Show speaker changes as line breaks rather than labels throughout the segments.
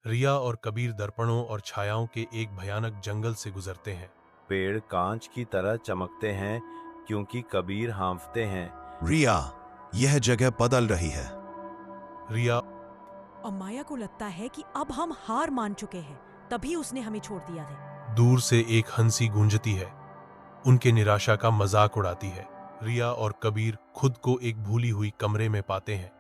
रिया और कबीर दर्पणों और छायाओं के एक भयानक जंगल से गुजरते हैं।
पेड़ कांच की तरह चमकते हैं क्योंकि कबीर हाँफते हैं।
रिया, यह जगह बदल रही है।
रिया
अमाया को लगता है कि अब हम हार मान चुके हैं, तभी उसने हमें छोड़ दिया था।
दूर से एक हंसी गूंजती है, उनके निराशा का मजाक उड़ाती है। रिया और कबीर खुद को एक भूली हुई कमरे में पाते हैं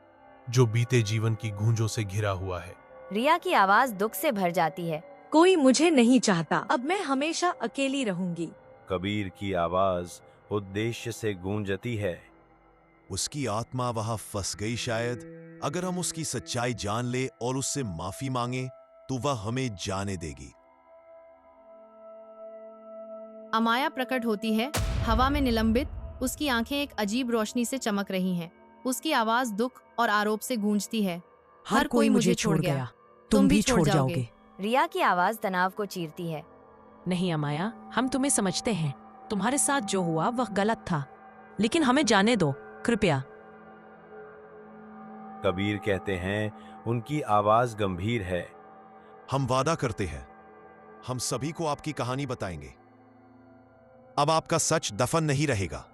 जो बीते जीवन की गूंजों से घिरा हुआ है।
रिया की आवाज दुख से भर जाती है।
कोई मुझे नहीं चाहता, अब मैं हमेशा अकेली रहूंगी।
कबीर की आवाज उद्देश्य से गूंजती है।
उसकी आत्मा वहां फंस गई शायद। अगर हम उसकी सच्चाई जान ले और उससे माफी मांगे तो वह हमें जाने देगी।
अमाया प्रकट होती है, हवा में निलंबित। उसकी आंखें एक अजीब रोशनी से चमक रही हैं। उसकी आवाज दुख और आरोप से गूंजती है।
हर कोई मुझे छोड़ गया, तुम भी छोड़ जाओगे।
रिया की आवाज तनाव को चीरती है।
नहीं अमाया, हम तुम्हें समझते हैं। तुम्हारे साथ जो हुआ वह गलत था, लेकिन हमें जाने दो कृपया।
कबीर कहते हैं, उनकी आवाज गंभीर है।
हम वादा करते हैं, हम सभी को आपकी कहानी बताएंगे। अब आपका सच दफन नहीं रहेगा।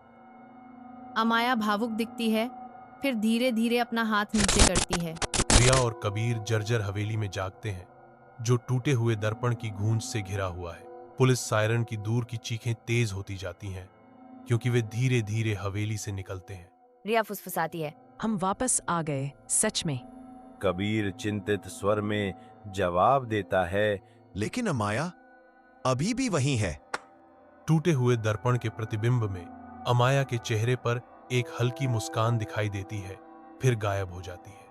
अमाया भावुक दिखती है, फिर धीरे धीरे अपना हाथ नीचे करती है।
रिया और कबीर जर्जर हवेली में जागते हैं जो टूटे हुए दर्पण की गूंज से घिरा हुआ है। पुलिस सायरन की दूर की चीखें तेज होती जाती हैं क्योंकि वे धीरे धीरे हवेली से निकलते हैं।
रिया फुसफुसाती है,
हम वापस आ गए, सच में।
कबीर चिंतित स्वर में जवाब देता है,
लेकिन अमाया अभी भी वहीं है।
टूटे हुए दर्पण के प्रतिबिंब में अमाया के चेहरे पर एक हल्की मुस्कान दिखाई देती है, फिर गायब हो जाती है।